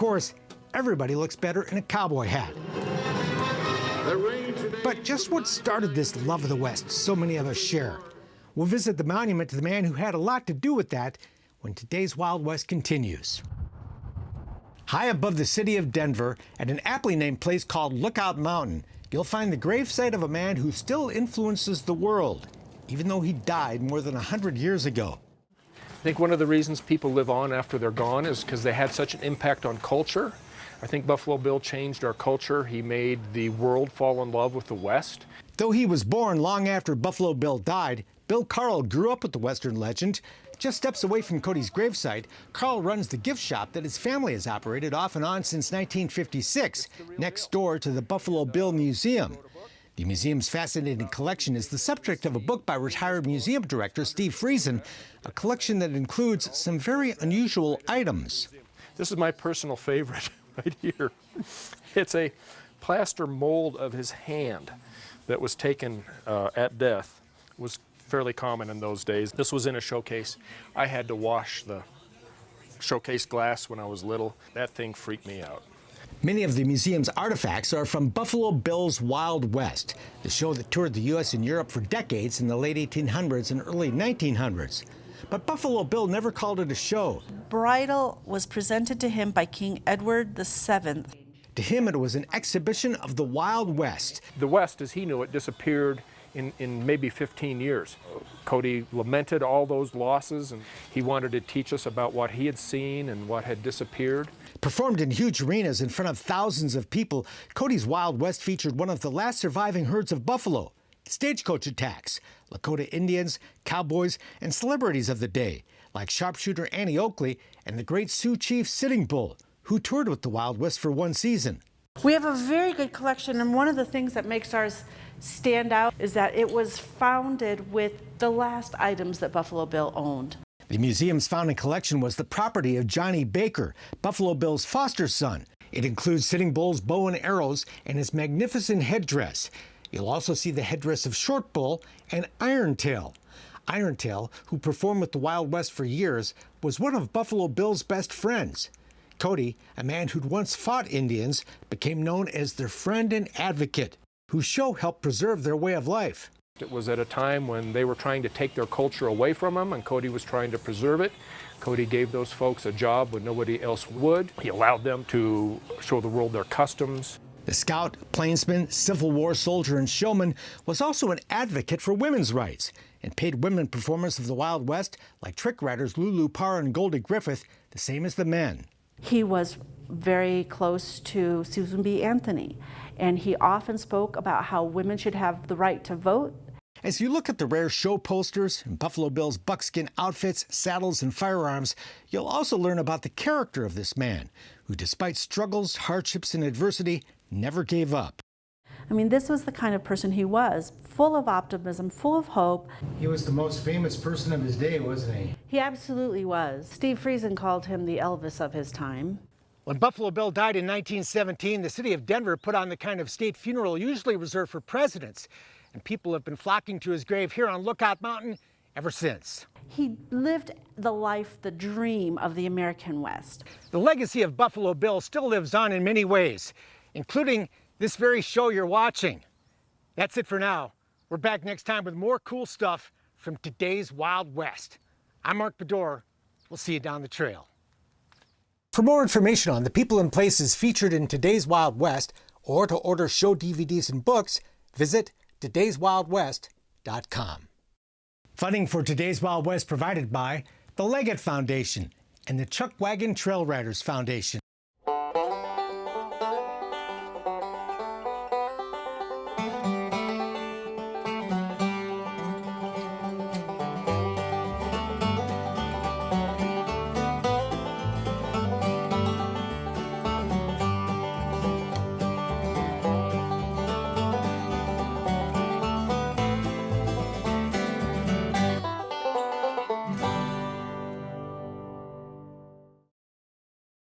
course, everybody looks better in a cowboy hat. But just what started this love of the West so many of us share? We'll visit the monument to the man who had a lot to do with that when Today's Wild West continues. High above the city of Denver, at an aptly named place called Lookout Mountain, you'll find the gravesite of a man who still influences the world, even though he died more than 100 years ago. I think one of the reasons people live on after they're gone is because they had such an impact on culture. I think Buffalo Bill changed our culture. He made the world fall in love with the West. Though he was born long after Buffalo Bill died, Bill Carl grew up with the Western legend. Just steps away from Cody's gravesite, Carl runs the gift shop that his family has operated off and on since 1956, next door to the Buffalo Bill Museum. The museum's fascinating collection is the subject of a book by retired museum director Steve Friesen, a collection that includes some very unusual items. This is my personal favorite right here. It's a plaster mold of his hand that was taken at death. It was fairly common in those days. This was in a showcase. I had to wash the showcase glass when I was little. That thing freaked me out. Many of the museum's artifacts are from Buffalo Bill's Wild West, the show that toured the U.S. and Europe for decades in the late 1800s and early 1900s. But Buffalo Bill never called it a show. Bridle was presented to him by King Edward VII. To him, it was an exhibition of the Wild West. The West, as he knew it, disappeared in maybe 15 years. Cody lamented all those losses, and he wanted to teach us about what he had seen and what had disappeared. Performed in huge arenas in front of thousands of people, Cody's Wild West featured one of the last surviving herds of buffalo, stagecoach attacks, Lakota Indians, cowboys, and celebrities of the day, like sharpshooter Annie Oakley and the great Sioux chief Sitting Bull, who toured with the Wild West for one season. We have a very good collection, and one of the things that makes ours stand out is that it was founded with the last items that Buffalo Bill owned. The museum's founding collection was the property of Johnny Baker, Buffalo Bill's foster son. It includes Sitting Bull's bow and arrows and his magnificent headdress. You'll also see the headdress of Short Bull and Iron Tail. Iron Tail, who performed with the Wild West for years, was one of Buffalo Bill's best friends. Cody, a man who'd once fought Indians, became known as their friend and advocate, whose show helped preserve their way of life. It was at a time when they were trying to take their culture away from them, and Cody was trying to preserve it. Cody gave those folks a job when nobody else would. He allowed them to show the world their customs. The scout, plainsman, Civil War soldier, and showman was also an advocate for women's rights and paid women performers of the Wild West, like trick riders Lulu Parr and Goldie Griffith, the same as the men. He was very close to Susan B. Anthony, and he often spoke about how women should have the right to vote. As you look at the rare show posters and Buffalo Bill's buckskin outfits, saddles, and firearms, you'll also learn about the character of this man, who despite struggles, hardships, and adversity, never gave up. I mean, this was the kind of person he was, full of optimism, full of hope. He was the most famous person of his day, wasn't he? He absolutely was. Steve Friesen called him the Elvis of his time. When Buffalo Bill died in 1917, the city of Denver put on the kind of state funeral usually reserved for presidents, and people have been flocking to his grave here on Lookout Mountain ever since. He lived the life, the dream of the American West. The legacy of Buffalo Bill still lives on in many ways, including this very show you're watching. That's it for now. We're back next time with more cool stuff from Today's Wild West. I'm Mark Bedore. We'll see you down the trail. For more information on the people and places featured in Today's Wild West, or to order show DVDs and books, visit todayswildwest.com. Funding for Today's Wild West provided by the Leggett Foundation and the Chuck Wagon Trail Riders Foundation.